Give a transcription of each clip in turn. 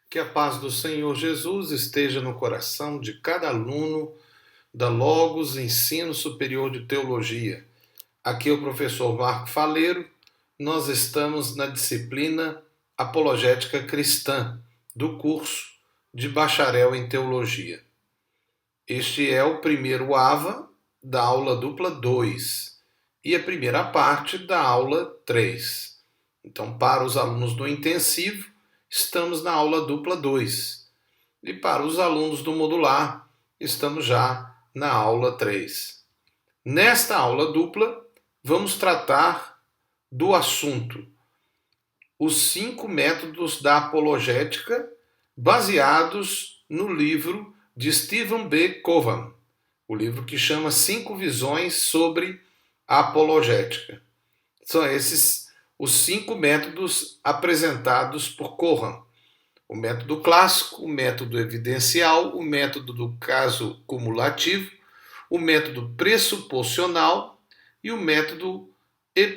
Que a paz do Senhor Jesus esteja no coração de cada aluno da Logos Ensino Superior de Teologia. Aqui é o professor Marco Faleiro. Nós estamos na disciplina Apologética Cristã do curso de Bacharel em Teologia. Este é o primeiro AVA da aula dupla 2 e a primeira parte da aula 3. Então, para os alunos do intensivo, estamos na aula dupla 2. E para os alunos do modular, estamos já na aula 3. Nesta aula dupla, vamos tratar do assunto os 5 métodos da apologética baseados no livro de Stephen B. Cowan, o livro que chama 5 visões sobre a apologética. São esses os 5 métodos apresentados por Cowan: o método clássico, o método evidencial, o método do caso cumulativo, o método pressuposicional e o método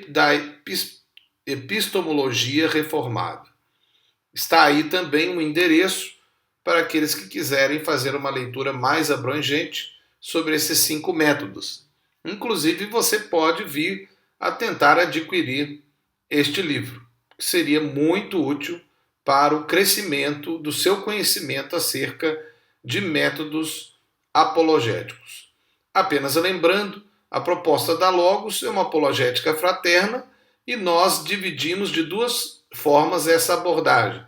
da epistemologia reformada. Está aí também um endereço para aqueles que quiserem fazer uma leitura mais abrangente sobre esses 5 métodos. Inclusive, você pode vir a tentar adquirir este livro, que seria muito útil para o crescimento do seu conhecimento acerca de métodos apologéticos. Apenas lembrando, a proposta da Logos é uma apologética fraterna e nós dividimos de 2 formas essa abordagem.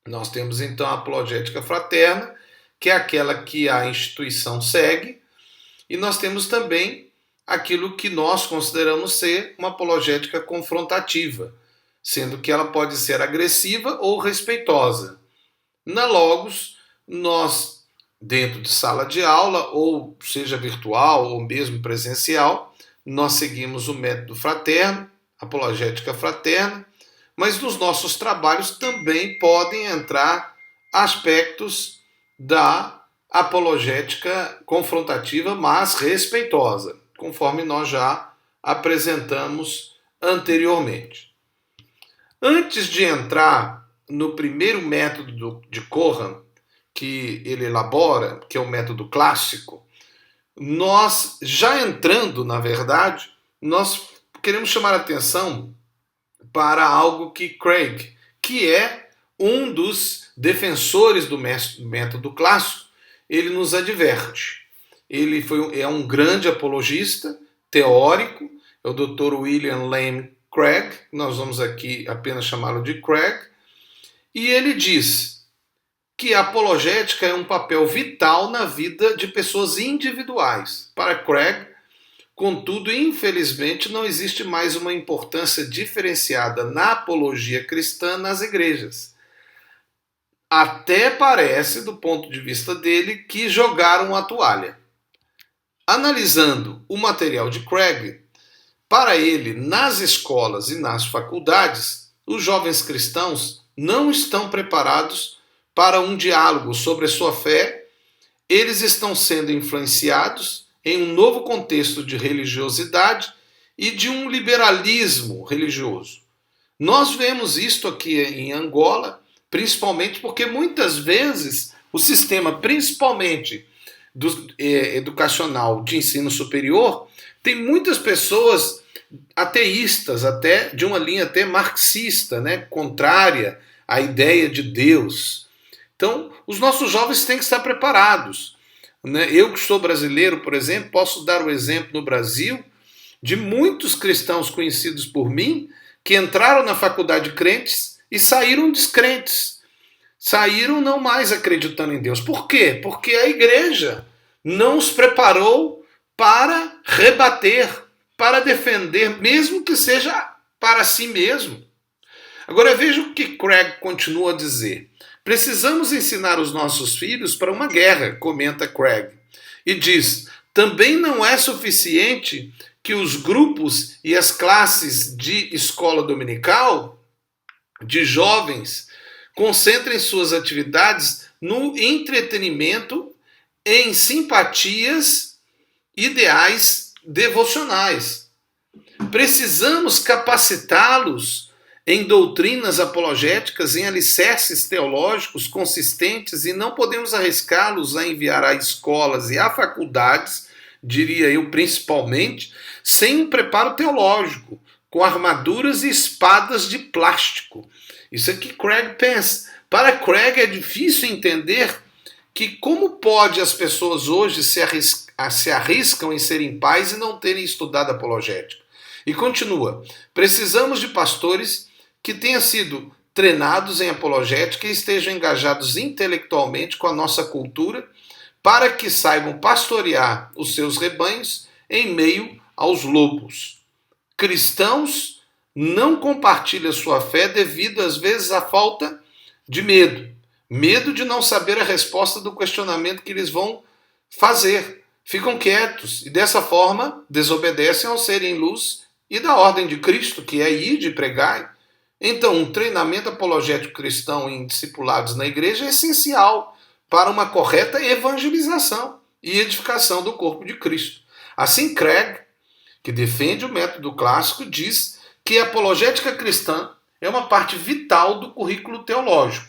Nós temos então a apologética fraterna, que é aquela que a instituição segue, e nós temos também aquilo que nós consideramos ser uma apologética confrontativa, sendo que ela pode ser agressiva ou respeitosa. Na Logos, nós, dentro de sala de aula, ou seja virtual ou mesmo presencial, nós seguimos o método fraterno, apologética fraterna, mas nos nossos trabalhos também podem entrar aspectos da apologética confrontativa, mas respeitosa, conforme nós já apresentamos anteriormente. Antes de entrar no primeiro método de Cowan, que ele elabora, que é o método clássico, nós já entrando, na verdade, nós queremos chamar a atenção para algo que Craig, que é um dos defensores do método clássico, ele nos adverte. Ele é um grande apologista, teórico, é o Dr. William Lane Craig, nós vamos aqui apenas chamá-lo de Craig, e ele diz que a apologética é um papel vital na vida de pessoas individuais. Para Craig, contudo, infelizmente, não existe mais uma importância diferenciada na apologia cristã nas igrejas. Até parece, do ponto de vista dele, que jogaram a toalha. Analisando o material de Craig, para ele, nas escolas e nas faculdades, os jovens cristãos não estão preparados para um diálogo sobre a sua fé. Eles estão sendo influenciados em um novo contexto de religiosidade e de um liberalismo religioso. Nós vemos isto aqui em Angola, principalmente porque muitas vezes o sistema, principalmente educacional de ensino superior, tem muitas pessoas ateístas, até de uma linha até marxista, né, contrária à ideia de Deus. Então, os nossos jovens têm que estar preparados. Né? Eu, que sou brasileiro, por exemplo, posso dar o exemplo no Brasil de muitos cristãos conhecidos por mim que entraram na faculdade crentes e saíram descrentes. Saíram não mais acreditando em Deus. Por quê? Porque a igreja não os preparou para rebater, para defender, mesmo que seja para si mesmo. Agora veja o que Craig continua a dizer. Precisamos ensinar os nossos filhos para uma guerra, comenta Craig. E diz, também não é suficiente que os grupos e as classes de escola dominical, de jovens, concentrem suas atividades no entretenimento, em simpatias, ideais devocionais. Precisamos capacitá-los em doutrinas apologéticas, em alicerces teológicos consistentes, e não podemos arriscá-los a enviar a escolas e a faculdades, diria eu principalmente, sem um preparo teológico, com armaduras e espadas de plástico. Isso é que Craig pensa. Para Craig é difícil entender que como pode as pessoas hoje se arriscam em serem pais e não terem estudado apologética. E continua, precisamos de pastores que tenham sido treinados em apologética e estejam engajados intelectualmente com a nossa cultura para que saibam pastorear os seus rebanhos em meio aos lobos. Cristãos não compartilham sua fé devido, às vezes, à falta de medo. Medo de não saber a resposta do questionamento que eles vão fazer. Ficam quietos e, dessa forma, desobedecem ao serem luz e da ordem de Cristo, que é ir de pregar. Então, um treinamento apologético cristão em discipulados na igreja é essencial para uma correta evangelização e edificação do corpo de Cristo. Assim, Craig, que defende o método clássico, diz que a apologética cristã é uma parte vital do currículo teológico.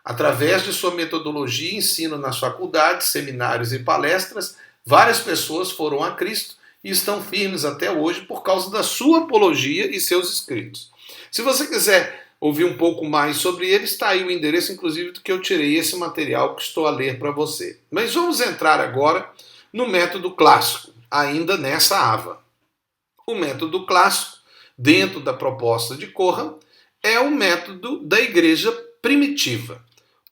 Através de sua metodologia e ensino nas faculdades, seminários e palestras, várias pessoas foram a Cristo e estão firmes até hoje por causa da sua apologia e seus escritos. Se você quiser ouvir um pouco mais sobre ele, está aí o endereço, inclusive, do que eu tirei esse material que estou a ler para você. Mas vamos entrar agora no método clássico, ainda nessa ava. O método clássico, dentro da proposta de Coram, é o método da igreja primitiva.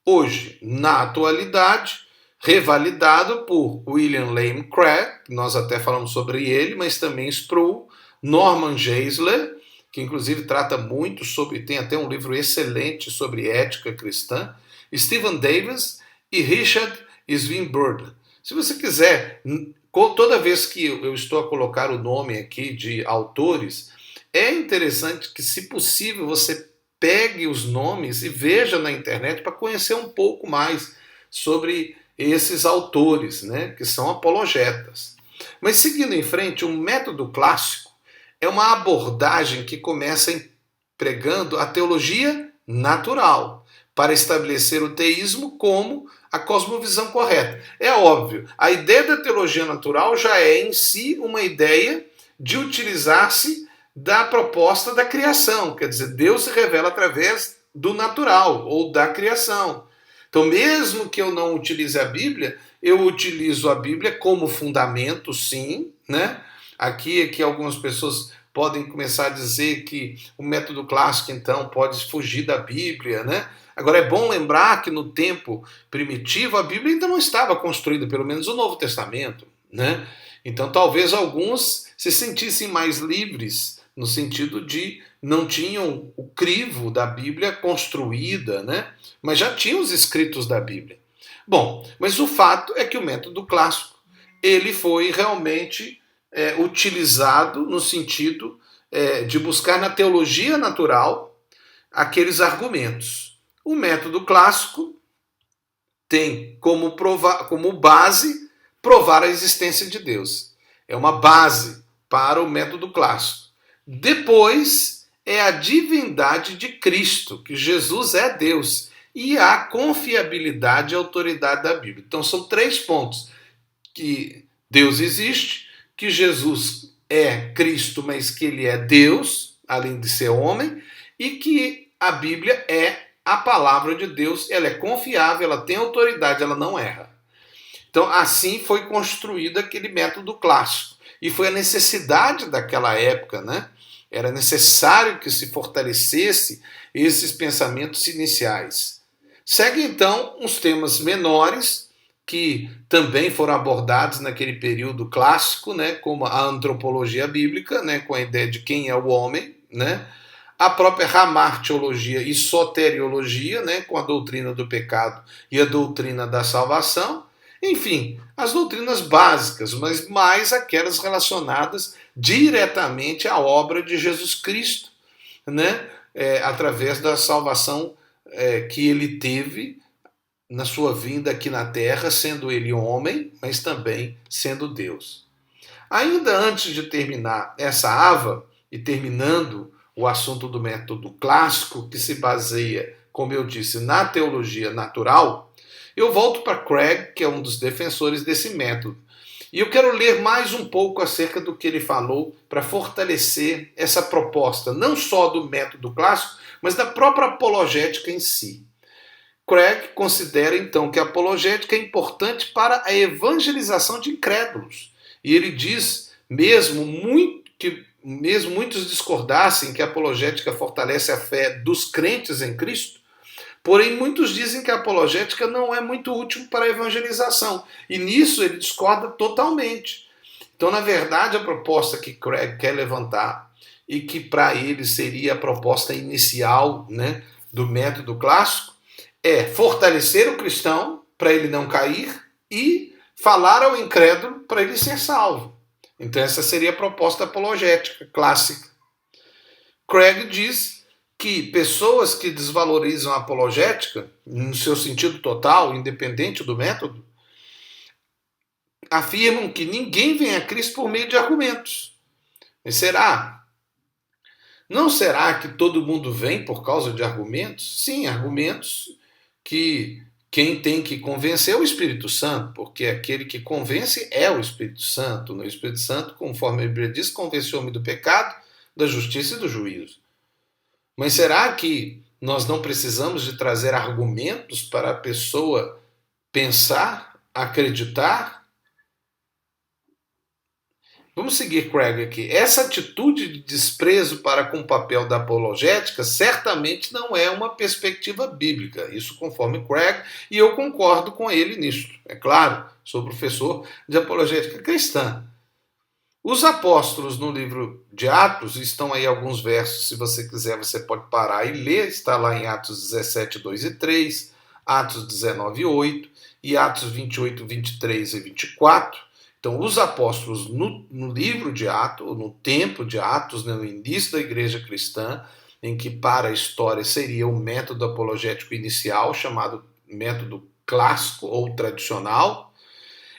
Hoje, na atualidade, revalidado por William Lane Craig, nós até falamos sobre ele, mas também Sproul, Norman Geisler, que inclusive trata muito sobre, tem até um livro excelente sobre ética cristã, Stephen Davis e Richard Swinburne. Se você quiser, toda vez que eu estou a colocar o nome aqui de autores, é interessante que, se possível, você pegue os nomes e veja na internet para conhecer um pouco mais sobre esses autores, né, que são apologetas. Mas seguindo em frente, um método clássico é uma abordagem que começa empregando a teologia natural para estabelecer o teísmo como a cosmovisão correta. É óbvio, a ideia da teologia natural já é em si uma ideia de utilizar-se da proposta da criação, quer dizer, Deus se revela através do natural ou da criação. Então, mesmo que eu não utilize a Bíblia, eu utilizo a Bíblia como fundamento, sim, né? Aqui algumas pessoas podem começar a dizer que o método clássico, então, pode fugir da Bíblia, né? Agora, é bom lembrar que no tempo primitivo a Bíblia ainda não estava construída, pelo menos o Novo Testamento, né? Então, talvez alguns se sentissem mais livres no sentido de não tinham o crivo da Bíblia construída, né? Mas já tinham os escritos da Bíblia. Bom, mas o fato é que o método clássico ele foi realmente utilizado no sentido de buscar na teologia natural aqueles argumentos. O método clássico tem como base provar a existência de Deus. É uma base para o método clássico. Depois é a divindade de Cristo, que Jesus é Deus, e a confiabilidade e autoridade da Bíblia. Então são 3 pontos: que Deus existe, que Jesus é Cristo, mas que ele é Deus, além de ser homem, e que a Bíblia é a palavra de Deus, ela é confiável, ela tem autoridade, ela não erra. Então assim foi construído aquele método clássico. E foi a necessidade daquela época, né? Era necessário que se fortalecesse esses pensamentos iniciais. Segue então uns temas menores que também foram abordados naquele período clássico, né, como a antropologia bíblica, né, com a ideia de quem é o homem, né, a própria hamartiologia e soteriologia, né, com a doutrina do pecado e a doutrina da salvação. Enfim, as doutrinas básicas, mas mais aquelas relacionadas diretamente à obra de Jesus Cristo, né? Através da salvação que ele teve na sua vinda aqui na Terra, sendo ele homem, mas também sendo Deus. Ainda antes de terminar essa ava, e terminando o assunto do método clássico, que se baseia, como eu disse, na teologia natural, eu volto para Craig, que é um dos defensores desse método. E eu quero ler mais um pouco acerca do que ele falou para fortalecer essa proposta, não só do método clássico, mas da própria apologética em si. Craig considera então que a apologética é importante para a evangelização de incrédulos. E ele diz, mesmo muitos discordassem que a apologética fortalece a fé dos crentes em Cristo, porém muitos dizem que a apologética não é muito útil para a evangelização. E nisso ele discorda totalmente. Então, na verdade, a proposta que Craig quer levantar, e que para ele seria a proposta inicial, né, do método clássico, é fortalecer o cristão para ele não cair e falar ao incrédulo para ele ser salvo. Então essa seria a proposta apologética clássica. Craig diz que pessoas que desvalorizam a apologética, no seu sentido total, independente do método, afirmam que ninguém vem a Cristo por meio de argumentos. Mas será? Não será que todo mundo vem por causa de argumentos? Sim, argumentos que quem tem que convencer é o Espírito Santo, porque aquele que convence é o Espírito Santo. O Espírito Santo, conforme a Bíblia diz, convence o homem do pecado, da justiça e do juízo. Mas será que nós não precisamos de trazer argumentos para a pessoa pensar, acreditar? Vamos seguir Craig aqui. Essa atitude de desprezo para com o papel da apologética certamente não é uma perspectiva bíblica. Isso conforme Craig, e eu concordo com ele nisso. É claro, sou professor de apologética cristã. Os apóstolos no livro de Atos, estão aí alguns versos, se você quiser você pode parar e ler, está lá em Atos 17, 2 e 3, Atos 19, 8 e Atos 28, 23 e 24. Então, os apóstolos no livro de Atos, no tempo de Atos, no início da igreja cristã, em que para a história seria o método apologético inicial, chamado método clássico ou tradicional,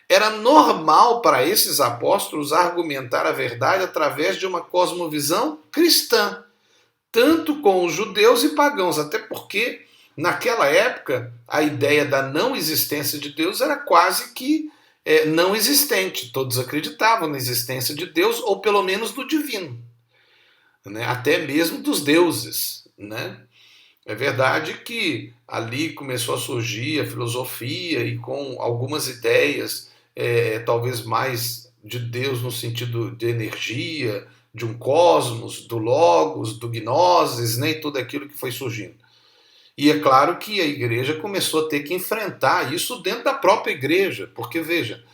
era normal para esses apóstolos argumentar a verdade através de uma cosmovisão cristã, tanto com os judeus e pagãos, até porque naquela época a ideia da não existência de Deus era quase que não existente. Todos acreditavam na existência de Deus, ou pelo menos do divino, né? Até mesmo dos deuses, né? É verdade que ali começou a surgir a filosofia e com algumas ideias, talvez mais de Deus no sentido de energia, de um cosmos, do logos, do gnosis, né? E tudo aquilo que foi surgindo. E é claro que a igreja começou a ter que enfrentar isso dentro da própria igreja, porque, veja,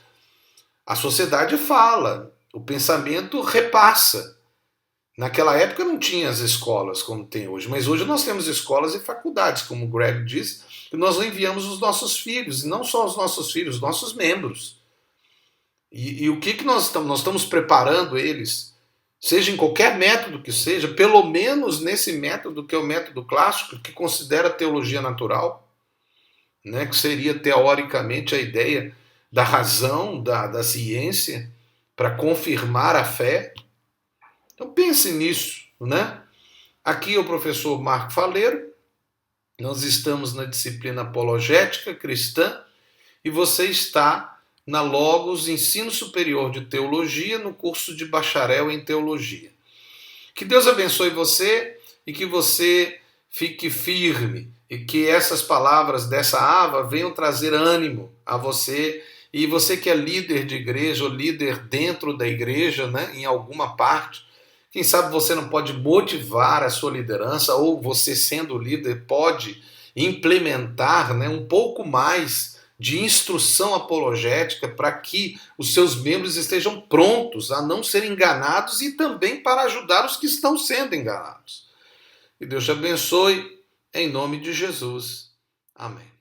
a sociedade fala, o pensamento repassa. Naquela época não tinha as escolas como tem hoje, mas hoje nós temos escolas e faculdades, como o Greg diz, e nós enviamos os nossos filhos, e não só os nossos filhos, os nossos membros. E o que nós estamos? Nós estamos preparando eles, seja em qualquer método que seja, pelo menos nesse método que é o método clássico, que considera a teologia natural, né, que seria teoricamente a ideia da razão, da ciência, para confirmar a fé. Então pense nisso, né? Aqui é o professor Marco Faleiro, nós estamos na disciplina apologética cristã e você está na Logos Ensino Superior de Teologia, no curso de bacharel em Teologia. Que Deus abençoe você e que você fique firme e que essas palavras dessa Ava venham trazer ânimo a você, e você que é líder de igreja ou líder dentro da igreja, né, em alguma parte, quem sabe você não pode motivar a sua liderança, ou você sendo líder pode implementar, né, um pouco mais de instrução apologética para que os seus membros estejam prontos a não serem enganados e também para ajudar os que estão sendo enganados. Que Deus te abençoe, em nome de Jesus. Amém.